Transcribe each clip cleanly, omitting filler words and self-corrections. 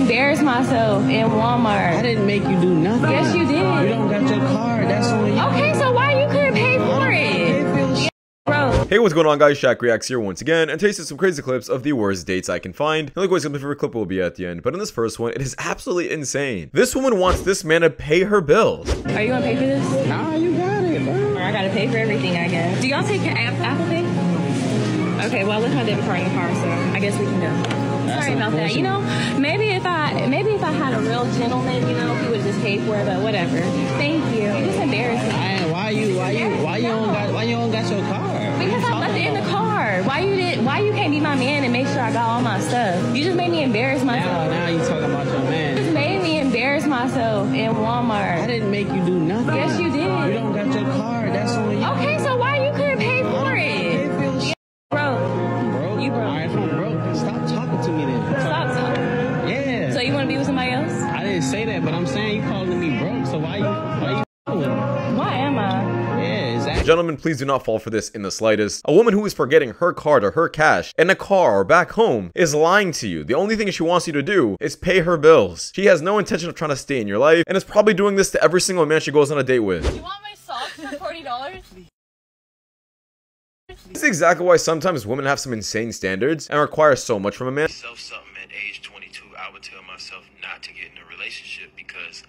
embarrass myself in Walmart. I didn't make you do nothing. Yes, you did. You don't got your card. That's on you. Okay, so why you couldn't pay for it? Bro. Hey, what's going on, guys? Shak-Reacts here once again, and tasted some crazy clips of the worst dates I can find. And like always, my favorite clip will be at the end, but in this first one, it is absolutely insane. This woman wants this man to pay her bills. Are you gonna pay for this? Nah, you got it, bro. I gotta pay for everything, I guess. Do y'all take Apple Pay? Okay, well, I left my debit card in the car, so I guess we can go. Sorry about that. You know, maybe if I had a real gentleman, you know, he would just pay for it, but whatever. Thank you. It's just embarrassing. Why you don't got your card? Because I left it in the car. Why you can't be my man and make sure I got all my stuff? You just made me embarrass myself. Now you talking about your man. You just made me embarrass myself in Walmart. I didn't make you do nothing. Yes, you did. You don't got your card. That's on you. Okay, so why you couldn't pay for it? Bro, you broke. All right, if I'm broke, then stop talking to me then. Stop talking. Yeah. So you want to be with somebody else? I didn't say that, but I'm saying you calling me broke. So why you with me? Why am I? Yeah, exactly. Gentlemen, please do not fall for this in the slightest. A woman who is forgetting her card or her cash in a car or back home is lying to you. The only thing she wants you to do is pay her bills. She has no intention of trying to stay in your life and is probably doing this to every single man she goes on a date with. You want my socks for $40? This is exactly why sometimes women have some insane standards and require so much from a man. Something at age 22, I would tell myself not to get in a relationship because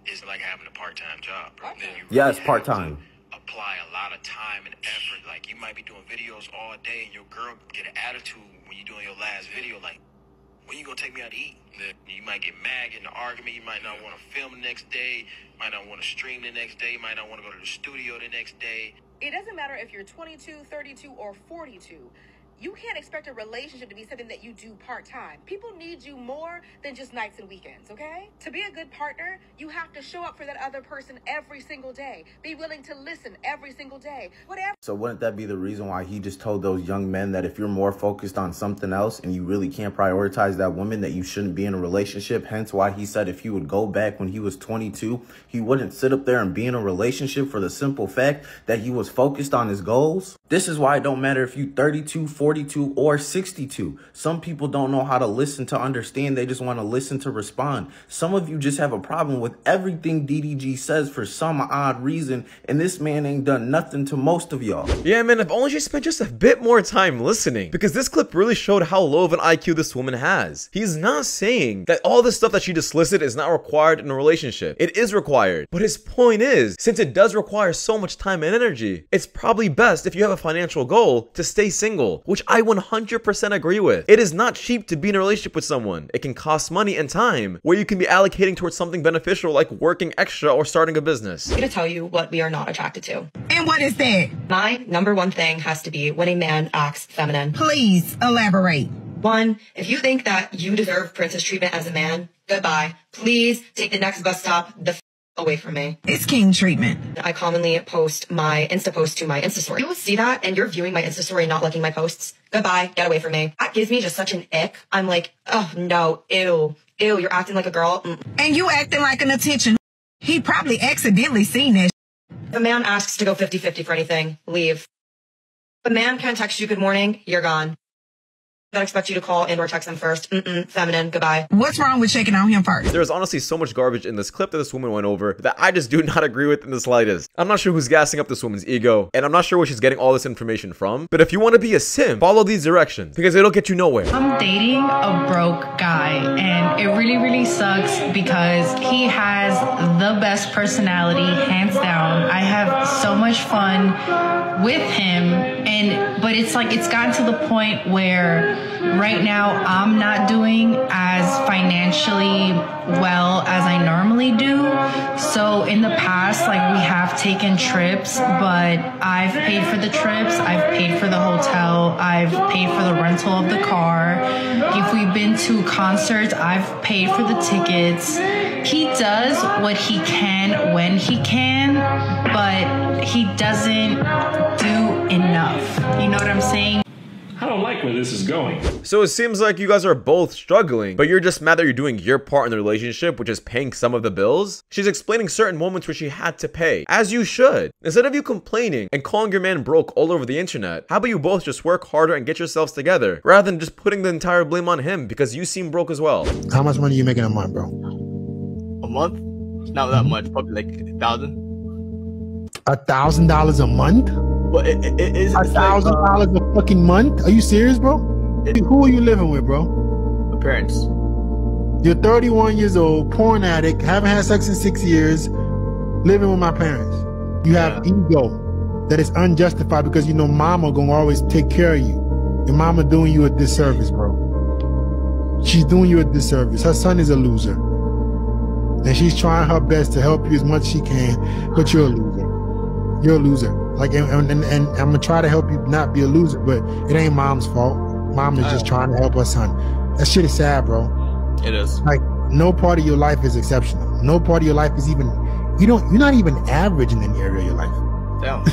it's like having a part-time job, bro. Yes, part-time. Apply a lot of time and effort. Like, you might be doing videos all day and your girl get an attitude when you're doing your last video, like, when you gonna take me out to eat? You might get mad, get in an argument. You might not want to film the next day. You might not want to stream the next day. You might not want to go to the studio the next day. It doesn't matter if you're 22, 32, or 42. You can't expect a relationship to be something that you do part-time. People need you more than just nights and weekends, okay? To be a good partner, you have to show up for that other person every single day. Be willing to listen every single day. Whatever. So wouldn't that be the reason why he just told those young men that if you're more focused on something else and you really can't prioritize that woman, that you shouldn't be in a relationship? Hence why he said if he would go back when he was 22, he wouldn't sit up there and be in a relationship for the simple fact that he was focused on his goals. This is why it don't matter if you 32, 42, or 62. Some people don't know how to listen to understand. They just want to listen to respond. Some of you just have a problem with everything DDG says for some odd reason, and this man ain't done nothing to most of y'all. Yeah, man, if only she spent just a bit more time listening, because this clip really showed how low of an IQ this woman has. He's not saying that all the stuff that she just listed is not required in a relationship. It is required, but his point is, since it does require so much time and energy, it's probably best if you have a financial goal to stay single, which I 100% agree with. It is not cheap to be in a relationship with someone. It can cost money and time, where you can be allocating towards something beneficial like working extra or starting a business. I'm gonna tell you what we are not attracted to. And what is that? My number one thing has to be when a man acts feminine. Please elaborate. One, if you think that you deserve princess treatment as a man, goodbye. Please take the next bus stop away from me. It's king treatment. I commonly post my Insta post to my Insta story. You will see that and you're viewing my Insta story and not liking my posts. Goodbye, get away from me. That gives me just such an ick. I'm like, oh no, ew, you're acting like a girl. And you acting like an attention. He probably accidentally seen that. If a man asks to go 50-50 for anything, leave. If a man can't text you good morning, you're gone. I expect you to call and or text them first. Feminine, goodbye. What's wrong with checking on him first? There's honestly so much garbage in this clip that this woman went over that I just do not agree with in the slightest. I'm not sure who's gassing up this woman's ego, and I'm not sure where she's getting all this information from, but if you want to be a simp, follow these directions, because it'll get you nowhere. I'm dating a broke guy, and it really sucks because he has the best personality, hands down. I have so much fun with him, but it's like it's gotten to the point where right now I'm not doing as financially well as I normally do. So in the past, like, we have taken trips, but I've paid for the trips, I've paid for the hotel, I've paid for the rental of the car. If we've been to concerts, I've paid for the tickets. He does what he can when he can, but he doesn't do enough. You know what I'm saying? I don't like where this is going. So it seems like you guys are both struggling, but you're just mad that you're doing your part in the relationship, which is paying some of the bills. She's explaining certain moments where she had to pay, as you should. Instead of you complaining and calling your man broke all over the internet, how about you both just work harder and get yourselves together, rather than just putting the entire blame on him because you seem broke as well. How much money are you making a month, bro? A month? It's not that much, probably like $1,000. $1,000 a month? But it's $1,000 a fucking month? Are you serious, bro? Who are you living with, bro? My parents. You're 31 years old, porn addict, haven't had sex in 6 years, living with my parents. You have ego that is unjustified because you know mama gonna always take care of you. Your mama doing you a disservice, bro. She's doing you a disservice. Her son is a loser. And she's trying her best to help you as much as she can, but you're a loser. You're a loser. Like, and I'm gonna try to help you not be a loser, but it ain't mom's fault. Mom is just trying to help her son. That shit is sad, bro. It is. Like, no part of your life is exceptional. No part of your life is even, you're not even average in any area of your life. Damn.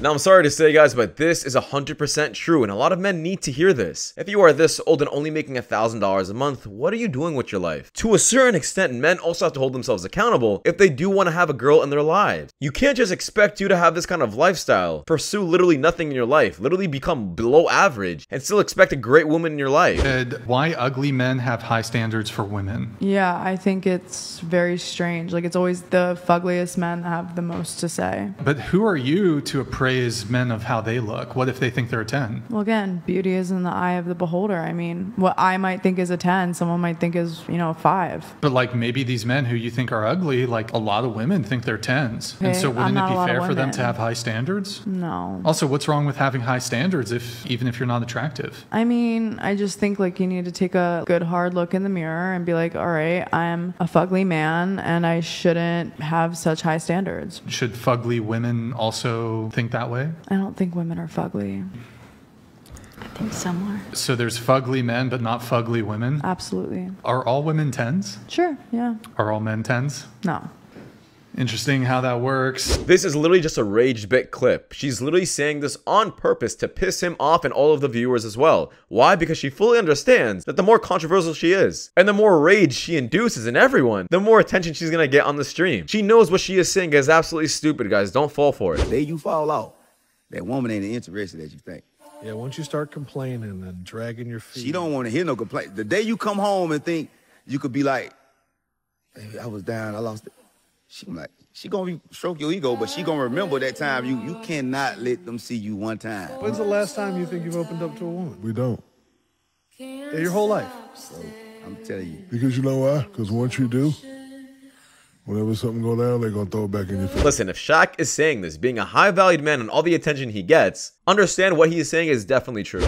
Now, I'm sorry to say, guys, but this is 100% true, and a lot of men need to hear this. If you are this old and only making $1,000 a month, what are you doing with your life? To a certain extent, men also have to hold themselves accountable if they do want to have a girl in their lives. You can't just expect you to have this kind of lifestyle, pursue literally nothing in your life, literally become below average, and still expect a great woman in your life. Why ugly men have high standards for women? Yeah, I think it's very strange. Like, it's always the fuggliest men that have the most to say. But who are you to appraise men of how they look? What if they think they're a 10? Well, again, beauty is in the eye of the beholder. I mean, what I might think is a 10, someone might think is, you know, a 5. But like maybe these men who you think are ugly, like a lot of women think they're 10s. Okay, and so wouldn't it be fair for them women. to have high standards? No. Also, what's wrong with having high standards even if you're not attractive? I mean, I just think like you need to take a good hard look in the mirror and be like, all right, I'm a fugly man and I shouldn't have such high standards. Should fugly women also think that way? I don't think women are fugly. I think some are. So there's fugly men, but not fugly women? Absolutely. Are all women 10s? Sure, yeah. Are all men 10s? No. Interesting how that works. This is literally just a rage bit clip. She's literally saying this on purpose to piss him off and all of the viewers as well. Why? Because she fully understands that the more controversial she is, and the more rage she induces in everyone, the more attention she's gonna get on the stream. She knows what she is saying is absolutely stupid, guys. Don't fall for it. The day you fall off, that woman ain't interested as you think. Yeah, once you start complaining and dragging your feet. She don't want to hear no complaint. The day you come home and think you could be like, baby, I was down, I lost it. She gonna stroke your ego, but she gonna remember that time. You cannot let them see you one time. When's the last time you think you've opened up to a woman? We don't. Yeah, your whole life. So, I'm telling you. Because you know why? Because once you do, whenever something go down, they're gonna throw it back in your face. Listen, if Shaq is saying this, being a high-valued man and all the attention he gets, understand what he is saying is definitely true.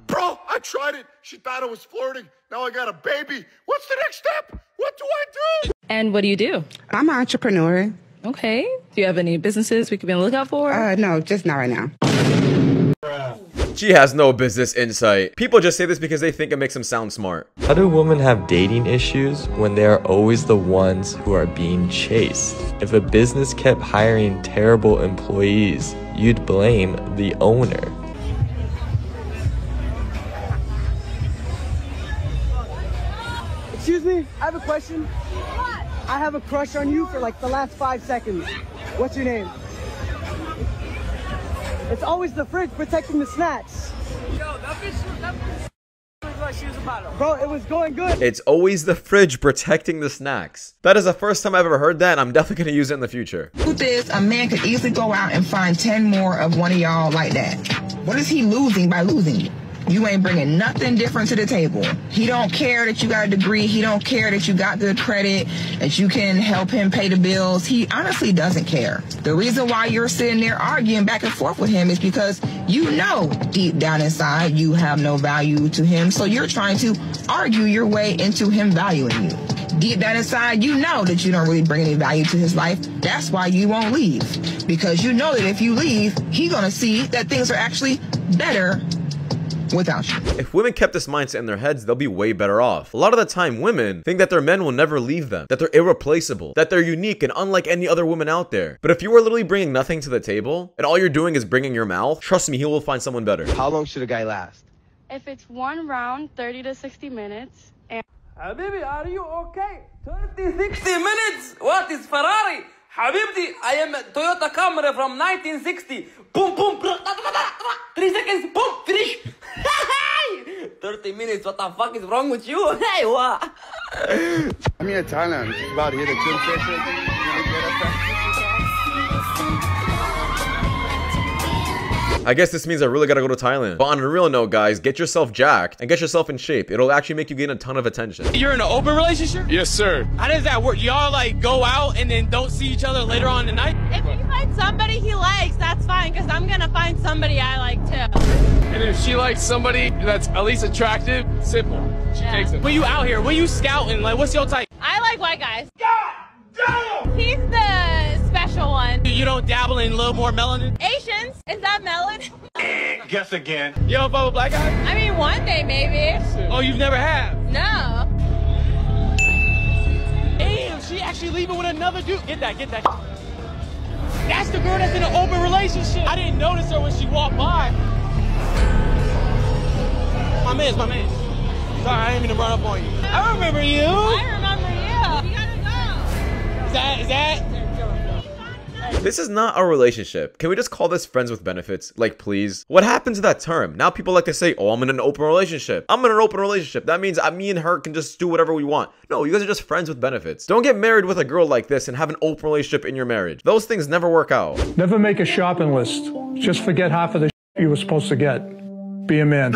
Bro, I tried it. She thought I was flirting. Now I got a baby. What's the next step? What do I do? And what do you do? I'm an entrepreneur. Okay. Do you have any businesses we could be on the lookout for? No, just not right now. She has no business insight. People just say this because they think it makes them sound smart. How do women have dating issues when they are always the ones who are being chased? If a business kept hiring terrible employees, you'd blame the owner. Excuse me, I have a question. What? I have a crush on you for like the last 5 seconds. What's your name? It's always the fridge protecting the snacks. Yo, that bitch like she was about to. Bro, it was going good. It's always the fridge protecting the snacks. That is the first time I've ever heard that, and I'm definitely going to use it in the future. Truth is, a man could easily go out and find 10 more of one of y'all like that. What is he losing by losing you? You ain't bringing nothing different to the table. He don't care that you got a degree. He don't care that you got good credit, that you can help him pay the bills. He honestly doesn't care. The reason why you're sitting there arguing back and forth with him is because you know deep down inside you have no value to him. So you're trying to argue your way into him valuing you. Deep down inside, you know that you don't really bring any value to his life. That's why you won't leave. Because you know that if you leave, he's going to see that things are actually better without you. If women kept this mindset in their heads, they'll be way better off. A lot of the time, women think that their men will never leave them, that they're irreplaceable, that they're unique and unlike any other woman out there. But if you are literally bringing nothing to the table, and all you're doing is bringing your mouth, trust me, he will find someone better. How long should a guy last? If it's one round, 30 to 60 minutes. And Habibi, are you okay? 30, 60 minutes? What is Ferrari? Habibti, I am a Toyota Camry from 1960. Boom, boom, 3 seconds, boom, finish. 30 minutes, what the fuck is wrong with you? Hey, what? I'm here in Thailand. Just about to hit a gym session. I guess this means I really gotta go to Thailand. But on a real note, guys, get yourself jacked and get yourself in shape. It'll actually make you gain a ton of attention. You're in an open relationship? Yes, sir. How does that work? Y'all like go out and then don't see each other later on in the night? If he finds somebody he likes, that's fine, because I'm gonna find somebody I like too. And if she likes somebody that's at least attractive, simple. She takes it. When you out here, when you scouting, like what's your type? I like white guys. He's the special one. You don't dabble in a little more melanin? Asians? Is that melon? Guess again. You don't fuck with black guys? I mean, one day maybe. Oh, you've never have? No. Damn, she actually leaving with another dude. Get that, get that. That's the girl that's in an open relationship. I didn't notice her when she walked by. My man's my man. Sorry, I didn't mean to run up on you. I remember you. I remember you. You gotta go. Is that? This is not a relationship. Can we just call this friends with benefits? Like, please? What happened to that term? Now people like to say, oh, I'm in an open relationship. I'm in an open relationship. That means me and her can just do whatever we want. No, you guys are just friends with benefits. Don't get married with a girl like this and have an open relationship in your marriage. Those things never work out. Never make a shopping list. Just forget half of the you were supposed to get. Be a man.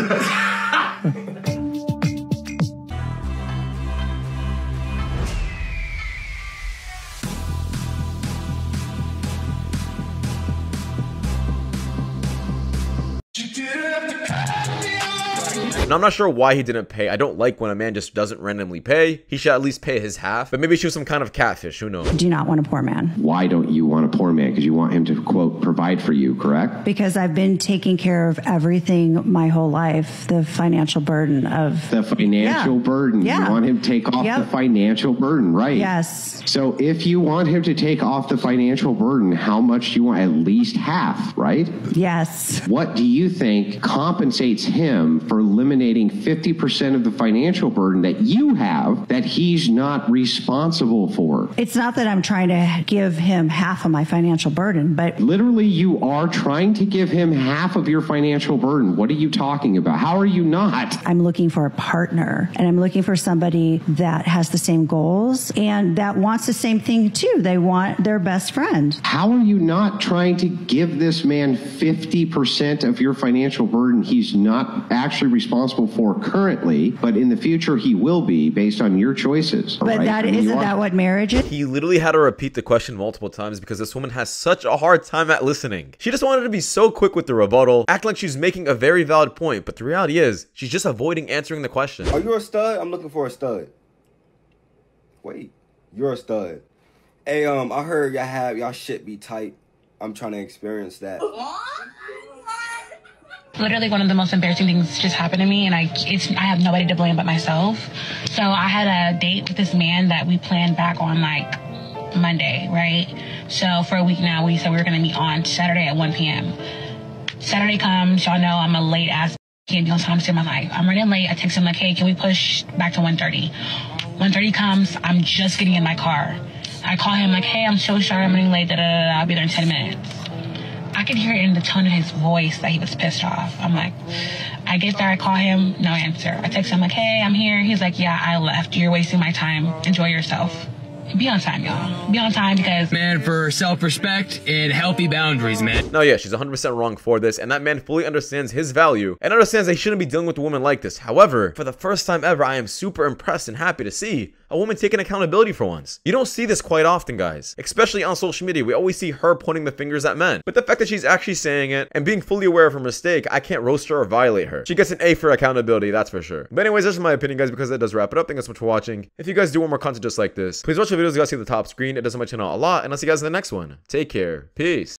And I'm not sure why he didn't pay. I don't like when a man just doesn't randomly pay. He should at least pay his half. But maybe she was some kind of catfish. Who knows? Do not want a poor man. Why don't you want a poor man? Because you want him to, quote, provide for you, correct? Because I've been taking care of everything my whole life. The financial burden of... The financial burden. Yeah. You want him to take off the financial burden, right? Yes. So if you want him to take off the financial burden, how much do you want? At least half, right? Yes. What do you think compensates him for eliminating 50% of the financial burden that you have that he's not responsible for? It's not that I'm trying to give him half of my financial burden, but... Literally, you are trying to give him half of your financial burden. What are you talking about? How are you not? I'm looking for a partner, and I'm looking for somebody that has the same goals and that wants the same thing too. They want their best friend. How are you not trying to give this man 50% of your financial burden he's not actually responsible for currently, but in the future he will be based on your choices? But right? isn't that what marriage is? He literally had to repeat the question multiple times because this woman has such a hard time at listening. She just wanted to be so quick with the rebuttal, acting like she's making a very valid point, but the reality is she's just avoiding answering the question. Are you a stud? I'm looking for a stud. Wait, you're a stud. Hey, I heard y'all shit be tight. I'm trying to experience that. Literally one of the most embarrassing things just happened to me, and I have nobody to blame but myself. So I had a date with this man that we planned back on like Monday, right? So for a week now, we said we were gonna meet on Saturday at 1 p.m. Saturday comes, y'all know I'm a late ass, can't be on time to my life. I'm running late. I text him like, hey, can we push back to 1:30? 1:30 comes, I'm just getting in my car. I call him like, hey, I'm so sorry, I'm running late, I'll be there in 10 minutes. I could hear it in the tone of his voice that he was pissed off. I'm like, I get there, I call him, no answer. I text him like, hey, I'm here. He's like, yeah, I left. You're wasting my time. Enjoy yourself. Be on time, y'all. Be on time because... Man, for self-respect and healthy boundaries, man. No, yeah, she's 100% wrong for this, and that man fully understands his value and understands that he shouldn't be dealing with a woman like this. However, for the first time ever, I am super impressed and happy to see a woman taking accountability for once. You don't see this quite often, guys. Especially on social media, we always see her pointing the fingers at men. But the fact that she's actually saying it and being fully aware of her mistake, I can't roast her or violate her. She gets an A for accountability, that's for sure. But anyways, that's my opinion, guys, because that does wrap it up. Thank you so much for watching. If you guys do want more content just like this, please watch the videos you guys see at the top screen. It does help my channel a lot, and I'll see you guys in the next one. Take care. Peace.